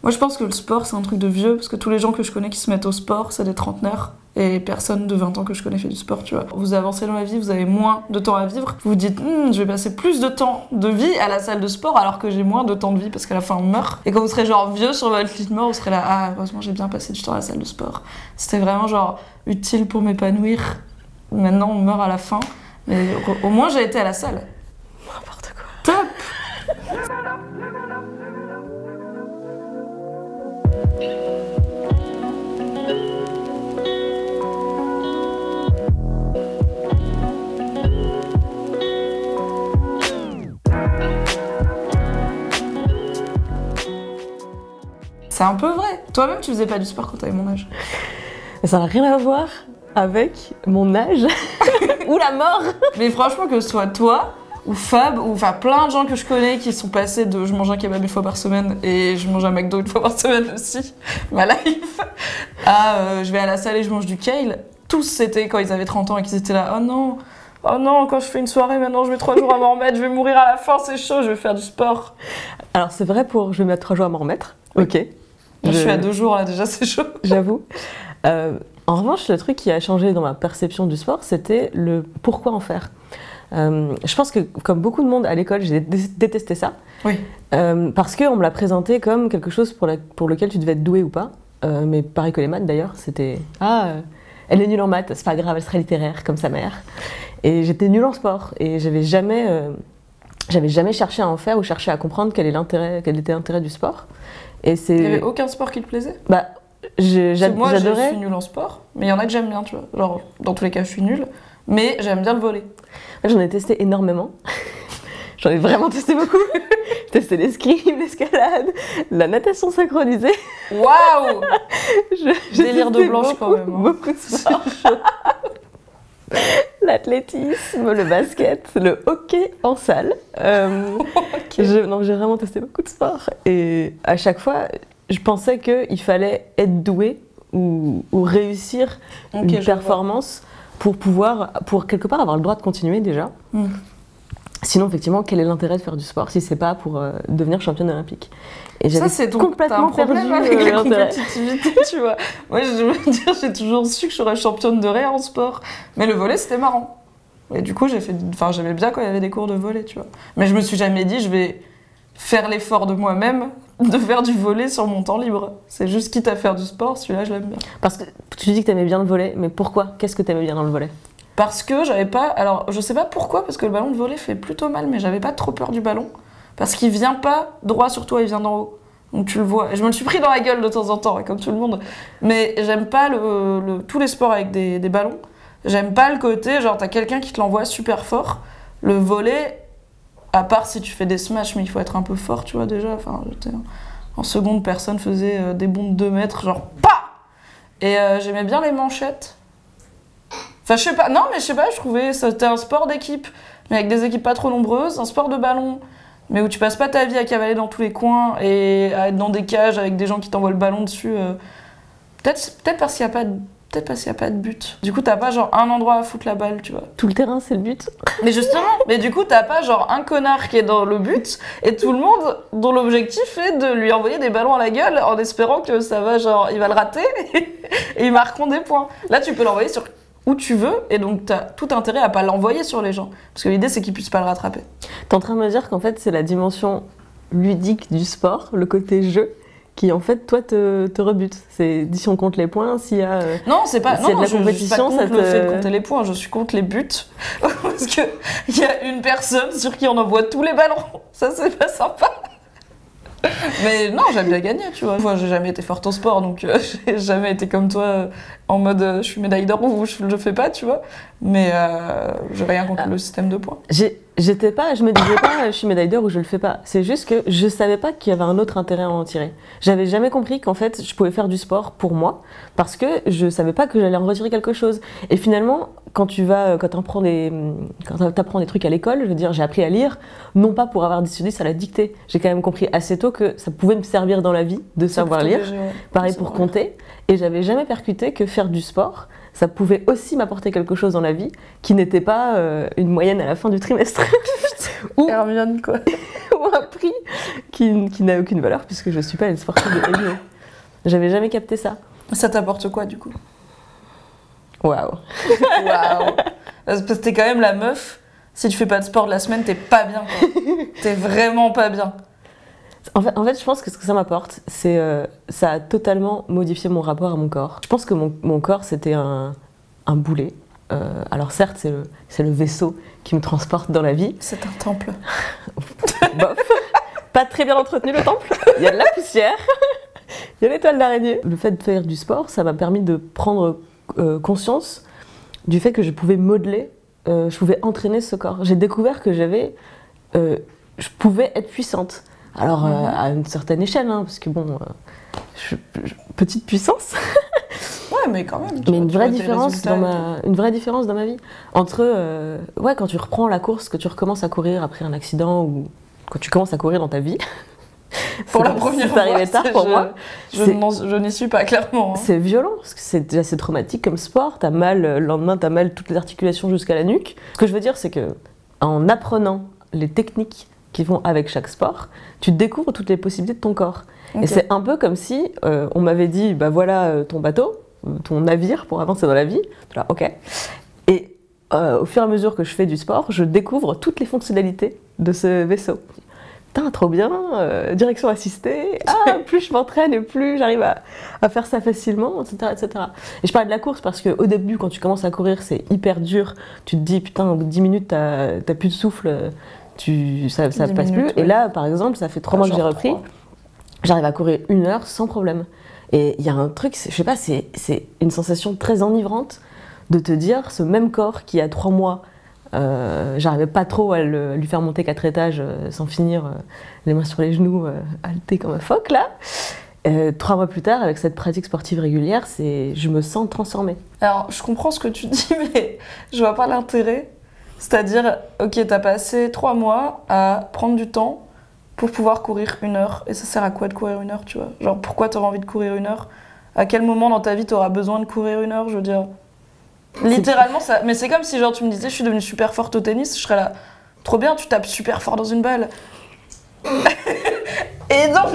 Moi, je pense que le sport, c'est un truc de vieux, parce que tous les gens que je connais qui se mettent au sport, c'est des trentenaires. Et personne de 20 ans que je connais fait du sport, tu vois. Vous avancez dans la vie, vous avez moins de temps à vivre. Vous vous dites, je vais passer plus de temps de vie à la salle de sport alors que j'ai moins de temps de vie parce qu'à la fin on meurt. Et quand vous serez genre vieux sur votre lit de mort, vous serez là, ah, heureusement j'ai bien passé du temps à la salle de sport. C'était vraiment genre utile pour m'épanouir. Maintenant on meurt à la fin. Mais au moins j'ai été à la salle. N'importe quoi. Top! C'est un peu vrai. Toi-même, tu faisais pas du sport quand t'avais mon âge. Ça n'a rien à voir avec mon âge ou la mort. Mais franchement, que ce soit toi ou Fab, ou enfin plein de gens que je connais qui sont passés de je mange un kebab une fois par semaine et je mange un McDo une fois par semaine aussi, ma life, à je vais à la salle et je mange du kale. Tous c'était quand ils avaient 30 ans et qu'ils étaient là, oh non, quand je fais une soirée maintenant je mets 3 jours à m'en remettre, je vais mourir à la fin, c'est chaud, je vais faire du sport. Alors c'est vrai pour je vais mettre 3 jours à m'en remettre, ok. Je suis à 2 jours là déjà, c'est chaud. J'avoue. En revanche, le truc qui a changé dans ma perception du sport, c'était le pourquoi en faire. Je pense que comme beaucoup de monde à l'école, j'ai détesté ça. Oui. Parce qu'on me l'a présenté comme quelque chose pour lequel tu devais être doué ou pas. Mais pareil que les maths d'ailleurs, c'était elle est nulle en maths, c'est pas grave, elle sera littéraire comme sa mère. Et j'étais nulle en sport et j'avais jamais cherché à en faire ou cherché à comprendre quel était l'intérêt du sport. Et Il n'y avait aucun sport qui te plaisait? Bah, moi, je j'adorais. suis nulle en sport, mais il y en a que j'aime bien, tu vois. Genre, dans tous les cas, je suis nulle, mais j'aime bien le volley. J'en ai testé énormément. J'en ai vraiment testé beaucoup. J'ai testé l'escrime, l'escalade, la natation synchronisée. Waouh! J'ai Délire de testé blanche quand même. Hein. Beaucoup de sports. L'athlétisme, le basket, le hockey en salle. Okay. J'ai vraiment testé beaucoup de sports. Et à chaque fois, je pensais qu'il fallait être doué ou réussir une performance pour quelque part avoir le droit de continuer déjà. Sinon, effectivement, quel est l'intérêt de faire du sport si c'est pas pour devenir championne olympique? Et ça, c'est complètement perdu avec la compétitivité, tu vois. Moi, je veux dire, j'ai toujours su que je serais championne de rien en sport. Mais le volley, c'était marrant. Et du coup, j'aimais bien quand il y avait des cours de volley, tu vois. Mais je me suis jamais dit, je vais faire l'effort de moi-même de faire du volley sur mon temps libre. C'est juste quitte à faire du sport, celui-là, je l'aime bien. Parce que tu dis que t'aimais bien le volley, mais pourquoi? Qu'est-ce que t'aimais bien dans le volley? Parce que j'avais pas... Alors, je sais pas pourquoi, parce que le ballon de volley fait plutôt mal, mais j'avais pas trop peur du ballon. Parce qu'il vient pas droit sur toi, il vient d'en haut. Donc tu le vois. Je me le suis pris dans la gueule de temps en temps, comme tout le monde. Mais j'aime pas tous les sports avec des ballons. J'aime pas le côté, genre t'as quelqu'un qui te l'envoie super fort. Le volley, à part si tu fais des smashs, mais il faut être un peu fort, tu vois, déjà. Enfin, en seconde, personne faisait des bonds de 2 mètres, genre PAH! Et j'aimais bien les manchettes. Enfin, je sais pas, non, mais je sais pas, je trouvais c'était un sport d'équipe, mais avec des équipes pas trop nombreuses, un sport de ballon, mais où tu passes pas ta vie à cavaler dans tous les coins et à être dans des cages avec des gens qui t'envoient le ballon dessus. Peut-être parce qu'il y a pas de but. Du coup, t'as pas genre un endroit à foutre la balle, tu vois. Tout le terrain, c'est le but. Mais justement, mais du coup, t'as pas genre un connard qui est dans le but et tout le monde dont l'objectif est de lui envoyer des ballons à la gueule en espérant que ça va, genre, il va le rater et ils marqueront des points. Là, tu peux l'envoyer sur où tu veux, et donc t'as tout intérêt à pas l'envoyer sur les gens. Parce que l'idée, c'est qu'ils puissent pas le rattraper. T'es en train de me dire qu'en fait, c'est la dimension ludique du sport, le côté jeu, qui en fait, toi, te rebute. C'est si on compte les points, s'il y a... Non, c'est pas... s'il y a de la compétition, je suis pas contre le fait de compter les points, je suis contre les buts. Parce qu'il y a une personne sur qui on envoie tous les ballons. Ça, c'est pas sympa. Mais non, j'aime bien gagner, tu vois. Moi, j'ai jamais été forte au sport, donc j'ai jamais été comme toi en mode je suis médaille d'or ou je le fais pas, tu vois. Mais j'ai rien contre le système de points. Je me disais pas je suis médaille d'or ou je le fais pas. C'est juste que je savais pas qu'il y avait un autre intérêt à en tirer. J'avais jamais compris qu'en fait je pouvais faire du sport pour moi parce que je savais pas que j'allais en retirer quelque chose. Et finalement, quand t'apprends des trucs à l'école, je veux dire, j'ai appris à lire, non pas pour avoir des études à la dictée. J'ai quand même compris assez tôt que ça pouvait me servir dans la vie de savoir lire. Pareil pour compter. Et j'avais jamais percuté que faire du sport, ça pouvait aussi m'apporter quelque chose dans la vie qui n'était pas une moyenne à la fin du trimestre. ou, Hermione, quoi. ou un prix qui n'a aucune valeur puisque je ne suis pas une sportive de haut niveau. J'avais jamais capté ça. Ça t'apporte quoi, du coup? Waouh. Waouh. Parce que t'es quand même la meuf, si tu fais pas de sport de la semaine, t'es pas bien, quoi. T'es vraiment pas bien. En fait, je pense que ce que ça m'apporte, c'est ça a totalement modifié mon rapport à mon corps. Je pense que mon corps, c'était un boulet. Alors certes, c'est le vaisseau qui me transporte dans la vie. C'est un temple. Bof. Pas très bien entretenu le temple. Il y a de la poussière. Il y a l'étoile d'araignée. Le fait de faire du sport, ça m'a permis de prendre conscience du fait que je pouvais modeler, je pouvais entraîner ce corps. J'ai découvert que je pouvais être puissante. Alors à une certaine échelle, hein, parce que bon, petite puissance. Ouais, mais quand même. Mais une vraie différence dans ma vie. Entre, quand tu reprends la course, que tu recommences à courir après un accident ou quand tu commences à courir dans ta vie. Pour la première fois, arrivé tard pour moi. Je n'y suis pas, clairement. Hein. C'est violent, parce que c'est déjà assez traumatique comme sport. T'as mal, le lendemain, t'as mal toutes les articulations jusqu'à la nuque. Ce que je veux dire, c'est que en apprenant les techniques qui vont avec chaque sport, tu découvres toutes les possibilités de ton corps. Okay. Et c'est un peu comme si on m'avait dit, bah voilà ton bateau, ton navire pour avancer dans la vie. Là, ok. Et au fur et à mesure que je fais du sport, je découvre toutes les fonctionnalités de ce vaisseau. Putain, trop bien, direction assistée, plus je m'entraîne et plus j'arrive à faire ça facilement, etc., etc. Et je parlais de la course parce qu'au début, quand tu commences à courir, c'est hyper dur. Tu te dis, putain, au bout de 10 minutes, t'as plus de souffle, ça passe plus. Ouais. Et là, par exemple, ça fait 3 mois que j'ai repris, j'arrive à courir 1 heure sans problème. Et il y a un truc, je sais pas, c'est une sensation très enivrante de te dire, ce même corps qui a 3 mois, j'arrivais pas trop à lui faire monter 4 étages sans finir les mains sur les genoux, halté comme un phoque là. 3 mois plus tard, avec cette pratique sportive régulière, je me sens transformée. Alors, je comprends ce que tu dis, mais je vois pas l'intérêt. C'est-à-dire, ok, t'as passé 3 mois à prendre du temps pour pouvoir courir 1 heure. Et ça sert à quoi de courir 1 heure, tu vois? Genre, pourquoi t'auras envie de courir 1 heure? À quel moment dans ta vie t'auras besoin de courir 1 heure, je veux dire? Littéralement, ça. Mais c'est comme si genre tu me disais je suis devenue super forte au tennis, je serais là. Trop bien, tu tapes super fort dans une balle. Et donc.